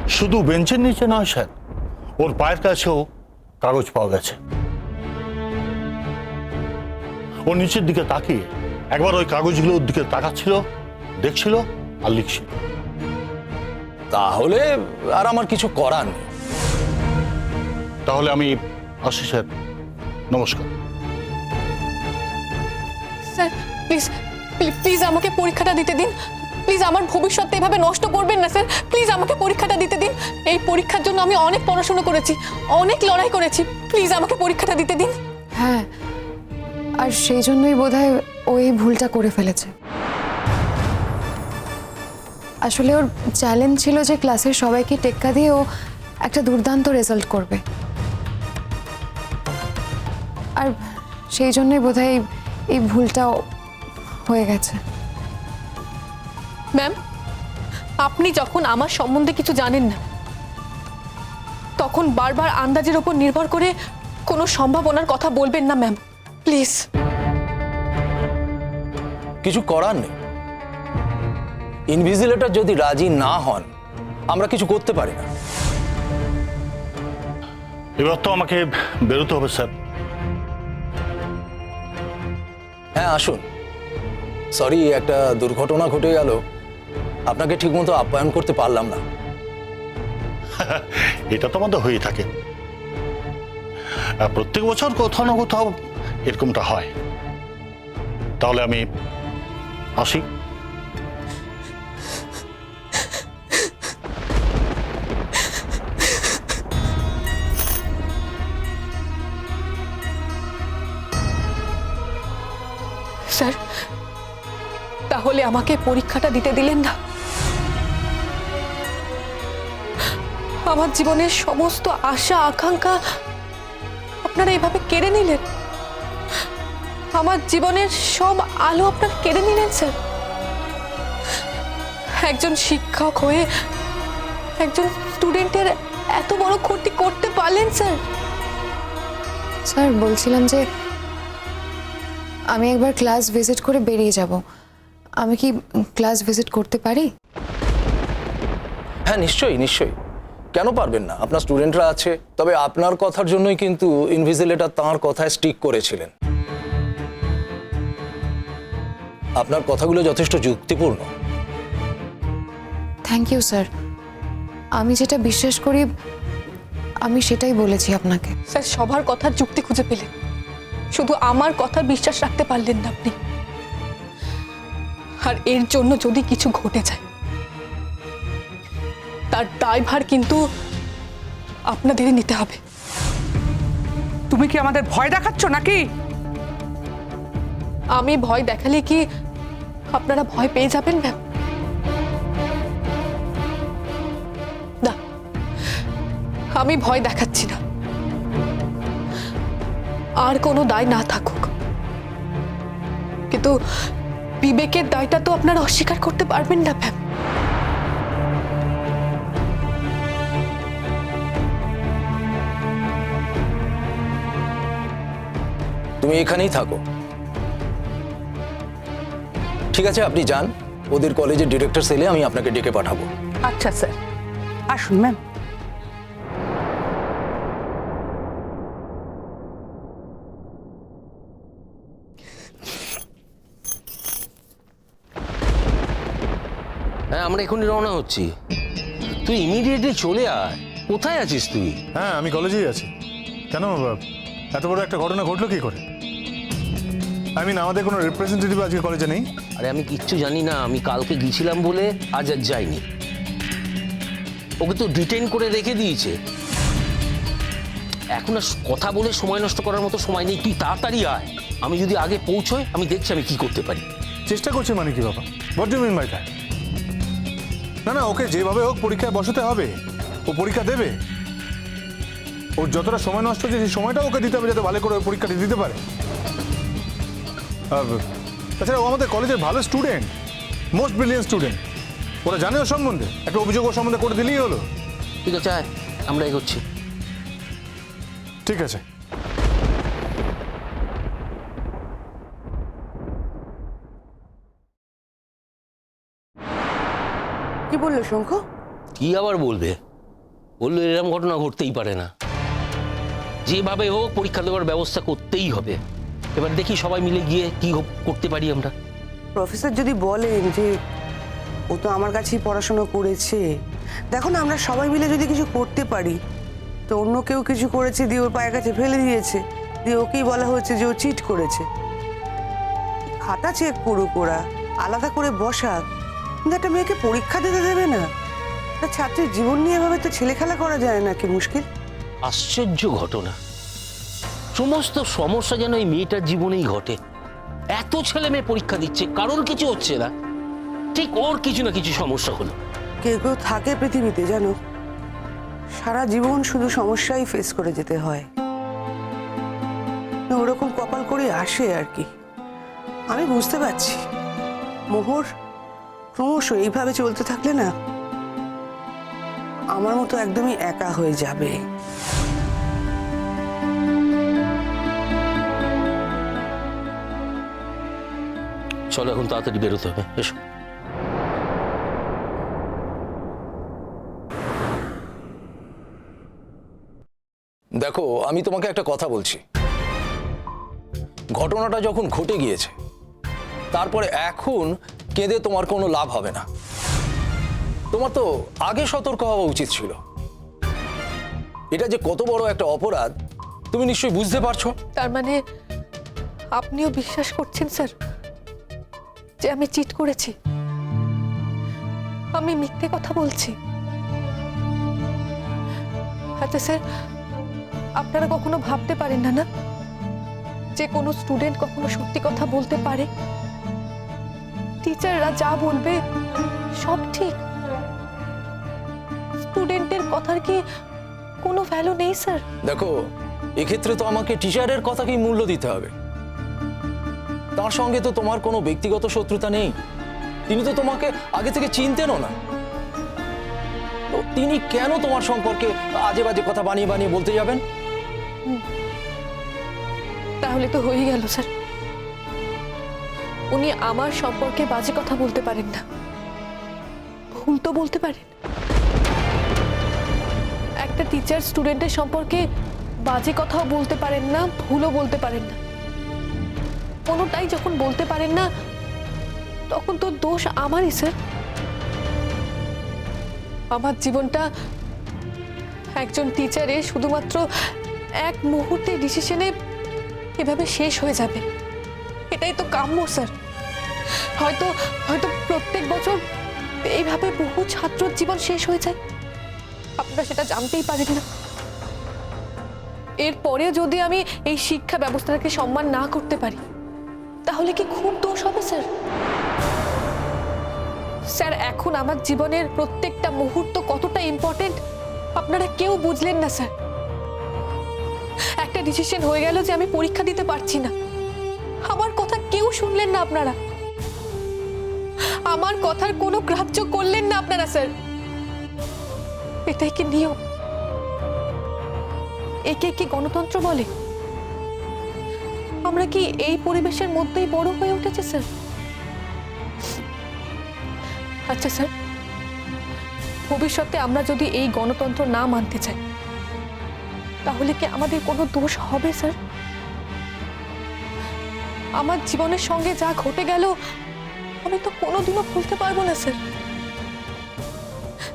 শুধু বেঞ্চের নিচে নয় স্যার, ওর পায়ের কাছেও কাগজ পাওয়া গেছে। ও নিচের দিকে তাকিয়ে একবার ওই কাগজগুলোর দিকে তাকাচ্ছিল, দেখছিল আর লিখছিল। তাহলে আর আমার কিছু করার নেই। তাহলে আমি আসি স্যার, নমস্কার। স্যার প্লিজ প্লিজ আমাকে পরীক্ষাটা দিতে দিন। প্লিজ আমার ভবিষ্যৎটা এভাবে নষ্ট করবেন না স্যার। প্লিজ আমাকে পরীক্ষাটা দিতে দিন। এই পরীক্ষার জন্য আমি অনেক পড়াশোনা করেছি, অনেক লড়াই করেছি। প্লিজ আমাকে পরীক্ষাটা দিতে দিন। হ্যাঁ, আর সেই জন্যই বোধহয় ও এই ভুলটা করে ফেলেছে। আসলে ওর চ্যালেঞ্জ ছিল যে ক্লাসের সবাইকে টেক্কা দিয়ে ও একটা দুর্দান্ত রেজাল্ট করবে, আর সেই জন্যই বোধহয় এই ভুলটা হয়ে গেছে। ম্যাম, আপনি যখন আমার সম্বন্ধে কিছু জানেন না, তখন বারবার আন্দাজের উপর নির্ভর করে কোনো সম্ভাবনার কথা বলবেন না ম্যাম, প্লিজ। কিছু করার নেই। ইনভিজিলেটর যদি রাজি না হন, আমরা কিছু করতে পারি না। এবার তো আমাকে বেরোতে হবে স্যার। হ্যাঁ আসুন। সরি, একটা দুর্ঘটনা ঘটে গেল, আপনাকে ঠিকমতো আপ্যায়ন করতে পারলাম না। এটা তো আমাদের হয়েই থাকে, প্রত্যেক বছর কোথাও না কোথাও এরকমটা হয়। তাহলে আমি আসি। স্যার, তাহলে আমাকে পরীক্ষাটা দিতে দিলেন না? আমার জীবনের সমস্ত আশা আকাঙ্ক্ষা আপনারা এভাবে কেড়ে নিলেন। আমার জীবনের সব আলো আপনারা কেড়ে নিলেন স্যার। একজন শিক্ষক হয়ে একজন স্টুডেন্টের এত বড় ক্ষতি করতে পারলেন স্যার। স্যার, বলছিলাম যে আমি একবার ক্লাস ভিজিট করে বেরিয়ে যাব। আমি কি ক্লাস ভিজিট করতে পারি? হ্যাঁ নিশ্চয়ই নিশ্চয়ই, কেন পারবেন না? আপনার স্টুডেন্টরা আছে। তবে আপনার কথার জন্যই কিন্তু ইনভিজিলেটর তাঁর কথায় স্টিক করেছিলেন। আপনার কথাগুলো যথেষ্ট যুক্তিপূর্ণ। Thank you sir. আমি যেটা বিশ্বাস করি আমি সেটাই বলেছি আপনাকে। স্যার, সবার কথার যুক্তি খুঁজে পেলেন, শুধু আমার কথা বিশ্বাস রাখতে পারলেন না আপনি। আর এর জন্য যদি কিছু ঘটে যায়, তার দায়ভার কিন্তু আপনাদের নিতে হবে। তুমি কি আমাদের ভয় দেখাচ্ছ নাকি? আমি ভয় দেখালে কি আপনারা ভয় পেয়ে যাবেন ম্যাম? না, আমি ভয় দেখাচ্ছি না। আর কোনো দায় না থাকুক, কিন্তু বিবেকের দায়টা তো আপনারা অস্বীকার করতে পারবেন না ম্যাম। তুমি এখানেই থাকো, ঠিক আছে? আপনি যান, ওদের কলেজের ডিরেক্টর সেলে আমি আপনাকে ডেকে পাঠাবো। আচ্ছা স্যার, আসুন ম্যাম। হ্যাঁ, আমরা এখনই রওনা হচ্ছি। তুই ইমিডিয়েটলি চলে আয়। কোথায় আছিস তুই? হ্যাঁ, আমি কলেজেই আছি। কেন, এত বড় একটা ঘটনা ঘটলো কি করে? আমাদের কোনো রিপ্রেজেন্টেটিভ আজকে কলেজে নেই? আরে আমি কিচ্ছু জানি না। আমি কালকে গিয়েছিলাম বলে আজ আর যাইনি। ওকে তো ডিটেইন করে রেখে দিয়েছে। এখন আর কথা বলে সময় নষ্ট করার মতো সময় নেই। তুই তাড়াতাড়ি আয়। আমি যদি আগে পৌঁছই, আমি দেখছি আমি কি করতে পারি। চেষ্টা করছি মানে কি বাবা? What do you mean by that? না না, ওকে যেভাবে হোক পরীক্ষায় বসাতে হবে। ও পরীক্ষা দেবে। ওর যতটা সময় নষ্ট হচ্ছে সেই সময়টা ওকে দিতে হবে, যাতে ভালো করে ওই পরীক্ষাটি দিতে পারে। তাছাড়া ও আমাদের কলেজের ভালো স্টুডেন্ট, মোস্ট ব্রিলিয়েন্ট স্টুডেন্ট। ওরা জানে ওর সম্বন্ধে, একটা অভিযোগ ওর সম্বন্ধে করে দিলেই হলো। ঠিক আছে, আয়, আমরা এগোচ্ছি। ঠিক আছে। কি বললো শঙ্খ? কি আবার বলবে? বললো এরকম ঘটনা ঘটতেই পারে না, যেভাবে হোক পরীক্ষা দেওয়ার ব্যবস্থা করতেই হবে। এবার দেখি সবাই মিলে গিয়ে কি করতে পারি আমরা। প্রফেসর যদি বলেন যে ও তো আমার কাছেই পড়াশোনা করেছে, দেখো না আমরা সবাই মিলে যদি কিছু করতে পারি, তো অন্য কেউ কিছু করেছে দিয়ে ওর পায়ের কাছে ফেলে দিয়েছে, দিয়ে ওকেই বলা হয়েছে যে ও চিট করেছে। খাতা চেক করুক ওরা, আলাদা করে বসাক, কিন্তু একটা মেয়েকে পরীক্ষা দিতে দেবে না? একটা ছাত্রের জীবন নিয়ে এভাবে তো ছেলে খেলা করা যায় না, কি মুশকিল। আশ্চর্য ঘটনা, সমস্ত সমস্যা যেন এই মেয়েটার জীবনেই ঘটে। এত ছেলে মেয়ে পরীক্ষা দিচ্ছে, কারোর কিছু হচ্ছে না, ঠিক ওর কিছু না কিছু সমস্যা হলো। কেউ কেউ থাকে পৃথিবীতে জানো, সারা জীবন শুধু সমস্যাই ফেস করে যেতে হয়, ওরকম কপাল করে আসে আর কি। আমি বুঝতে পারছি মোহর ক্রমশ এইভাবে চলতে থাকলে না আমার মতো একদমই একা হয়ে যাবে। চলো এখন তাড়াতাড়ি বেরোতে হবে, এসো। দেখো, আমি তোমাকে একটা কথা বলছি। ঘটনাটা যখন ঘটে গিয়েছে, তারপরে এখন কেঁদে তোমার কোনো লাভ হবে না। তোমার তো আগে সতর্ক হওয়া উচিত ছিল। এটা যে কত বড় একটা অপরাধ তুমি নিশ্চয়ই বুঝতে পারছো। তার মানে আপনিও বিশ্বাস করছেন স্যার যে আমি চিট করেছি, আমি মিথ্যে কথা বলছি? আচ্ছা স্যার, আপনারা কখনো ভাবতে পারেন না না যে কোনো স্টুডেন্ট কখনো সত্যি কথা বলতে পারে? টিচাররা যা বলবে সব ঠিক, স্টুডেন্টের কথার কি কোনো ভ্যালু নেই স্যার? দেখো, এক্ষেত্রে তো আমাকে টিচারের কথাকেই মূল্য দিতে হবে। তার সঙ্গে তো তোমার কোনো ব্যক্তিগত শত্রুতা নেই, তিনি তো তোমাকে আগে থেকে চিনতেনও না। তো তিনি কেন তোমার সম্পর্কে আজে বাজে কথা বানিয়ে বানিয়ে বলতে যাবেন? তাহলে তো হয়ে গেল স্যার, উনি আমার সম্পর্কে বাজে কথা বলতে পারেন না, ভুল তো বলতে পারেন। একটা টিচার স্টুডেন্টের সম্পর্কে বাজে কথাও বলতে পারেন না, ভুলও বলতে পারেন না। কোনোটাই যখন বলতে পারেন না, তখন তো দোষ আমারই স্যার। আমার জীবনটা একজন টিচারের শুধুমাত্র এক মুহূর্তের ডিসিশনে এভাবে শেষ হয়ে যাবে, এটাই তো কাম্য স্যার। হয়তো হয়তো প্রত্যেক বছর এইভাবে বহু ছাত্রর জীবন শেষ হয়ে যায়, আপনারা সেটা জানতেই পারেন না। এরপরে যদি আমি এই শিক্ষা ব্যবস্থাটাকে সম্মান না করতে পারি, তাহলে কি খুব দোষ হবে স্যার? স্যার, এখন আমার জীবনের প্রত্যেকটা মুহূর্ত কতটা ইম্পর্টেন্ট আপনারা কেউ বুঝলেন না স্যার। একটা ডিসিশন হয়ে গেল যে আমি পরীক্ষা দিতে পারছি না, আমার কথা কেউ শুনলেন না আপনারা, আমার কথার কোনো গ্রাহ্য করলেন না আপনারা স্যার। এটাই কি নিয়ম? একে কি গণতন্ত্র বলে? আমরা কি এই পরিবেশের মধ্যেই বড় হয়ে উঠেছে স্যার? আচ্ছা স্যার, ভবিষ্যতে আমরা যদি এই গণতন্ত্র না মানতে চাই, তাহলে কি আমাদের কোনো দোষ হবে স্যার? আমার জীবনের সঙ্গে যা ঘটে গেল আমি তো কোনোদিনও ভুলতে পারবো না স্যার।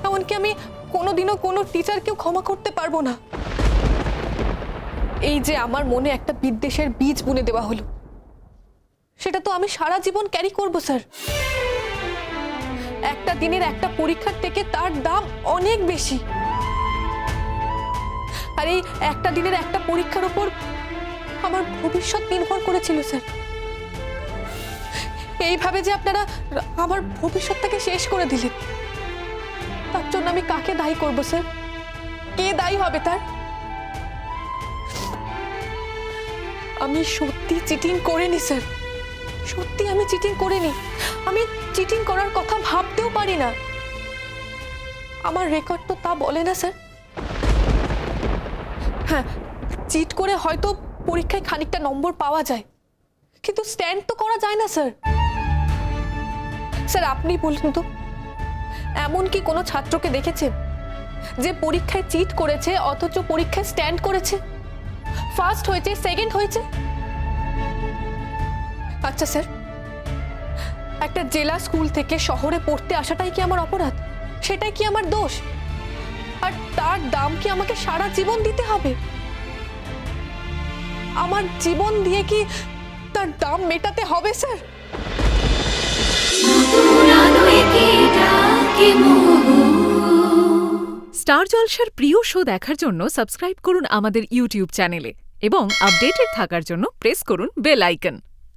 এমনকি আমি কোনোদিনও কোনো টিচারকেও ক্ষমা করতে পারবো না। এই যে আমার মনে একটা বিদ্বেষের বীজ বুনে দেওয়া হলো, সেটা তো আমি সারা জীবন ক্যারি করবো স্যার। একটা দিনের একটা পরীক্ষার থেকে তার দাম অনেক বেশি, আর এই একটা দিনের একটা পরীক্ষার উপর আমার ভবিষ্যৎ নির্ভর করেছিল স্যার। এইভাবে যে আপনারা আমার ভবিষ্যৎটাকে শেষ করে দিলেন, তার জন্য আমি কাকে দায়ী করব স্যার? কে দায়ী হবে তার? আমি সত্যি চিটিং করিনি স্যার, সত্যি আমি চিটিং করিনি। আমি চিটিং করার কথা ভাবতেও পারি না, আমার রেকর্ড তো তা বলে না স্যার। হ্যাঁ, চিট করে হয়তো পরীক্ষায় খানিকটা নম্বর পাওয়া যায়, কিন্তু স্ট্যান্ড তো করা যায় না স্যার। স্যার, আপনি বলুন তো, এমন কি কোনো ছাত্রকে দেখেছেন যে পরীক্ষায় চিট করেছে অথচ পরীক্ষায় স্ট্যান্ড করেছে, ফার্স্ট হয়েছে, সেকেন্ড হয়েছে। আচ্ছা স্যার, একটা জেলা স্কুল থেকে শহরে পড়তে আসাটাই কি আমার অপরাধ? সেটাই কি আমার দোষ? আর তার দাম কি আমাকে সারা জীবন দিতে হবে? আমার জীবন দিয়ে কি তার দাম মেটাতে হবে স্যার? স্টার জলসার প্রিয় শো দেখার জন্য সাবস্ক্রাইব করুন আমাদের ইউটিউব চ্যানেলে এবং আপডেটেড থাকার জন্য প্রেস করুন বেল আইকন।